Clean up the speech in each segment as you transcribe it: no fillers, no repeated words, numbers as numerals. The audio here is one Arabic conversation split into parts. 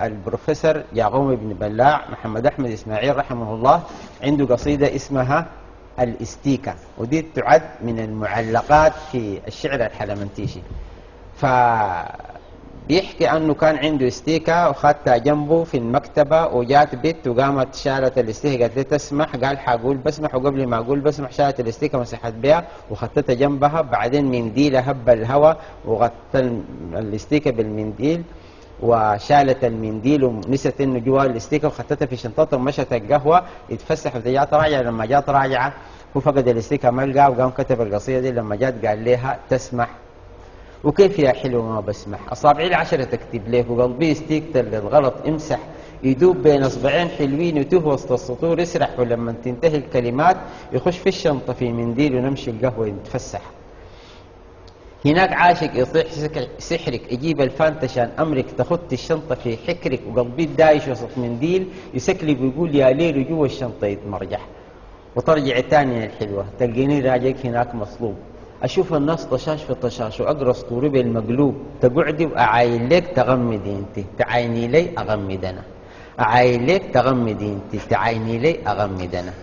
البروفيسور يعقوب بن بلاع محمد أحمد إسماعيل رحمه الله عنده قصيدة اسمها الاستيكة، ودي تعد من المعلقات في الشعر الحلمنتيشي. فبيحكي أنه كان عنده استيكة وخدتها جنبه في المكتبة، وجات بنت وقامت شالت الاستيكة قالت لي تسمح، قال حقول بسمح، وقبل ما أقول بسمح شالت الاستيكة مسحت بها وخدتها جنبها، بعدين منديلة هب الهواء وغطت الاستيكة بالمنديل وشالت المنديل ونسيت انه جوا الاستيكه وخدتها في شنطتها ومشت القهوه يتفسح وجات راجعه. لما جات راجعه هو فقد الاستيكه ما لقاها وقام كتب القصيده دي. لما جات قال لها تسمح وكيف يا حلو ما بسمح، اصابعي العشره تكتب لك وقلبي استيكة للغلط امسح، يدوب بين اصبعين حلوين وتوه وسط السطور يسرح، ولما تنتهي الكلمات يخش في الشنطه في منديل ونمشي القهوه نتفسح. هناك عاشق يطيح سحرك يجيب الفانتشان أمرك، تخط الشنطة في حكرك وقلبي دايش وسط منديل يسكلب ويقول يا ليل وجوا الشنطة يتمرجح. وترجع تاني الحلوة تلقيني راجعك هناك مصلوب، أشوف الناس طشاش في طشاش وأقرأ سطوري بالمقلوب، تقعدي وأعاين لك تغمدي انت تعايني لي أغمد أنا، أعاين لك تغمدي انت تعايني لي أغمد أنا.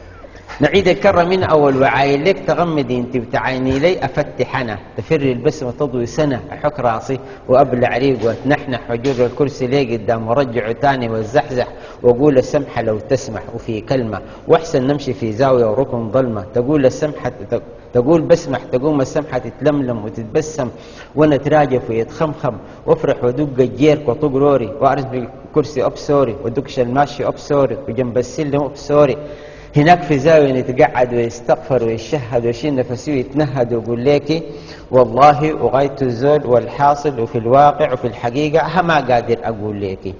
نعيد الكرة من أول وعاين لك تغمدي انت وتعايني لي أفتح أنا، تفر البسمة تضوي سنة أحك راسي وأبلع ريق وأتنحنح وأجر الكرسي لي قدام وأرجعه تاني وأزحزح وأقول السمحة لو تسمح وفي كلمة، وأحسن نمشي في زاوية وركن ظلمة، تقول السمحة تقول بسمح تقوم السمحة تتلملم وتتبسم وأنا تراجف ويتخمخم وأفرح وأدق الجيرك وأطق روري وأعرف بالكرسي أبسوري وأدقش الماشي أبسوري وجنب السلم أبسوري. هناك في زاوية يتقعد ويستغفر ويشهد ويشيل نفسه ويتنهد ويقول ليكي والله وغاية الزول والحاصل وفي الواقع وفي الحقيقة ما قادر أقول ليكي.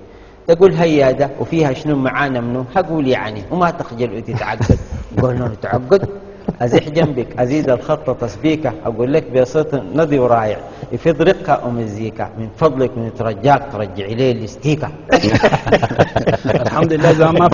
تقول هيا ده وفيها شنو معانا منه، هقول يعني وما تخجل وتتعقد. قلنا نتعقد أزيح جنبك أزيد الخط تسبيكة، أقول لك بصوت نضي ورايع يفيض رقة ومزيكا، من فضلك من ترجاك ترجعي لي الاستيكة. الحمد لله زمان ما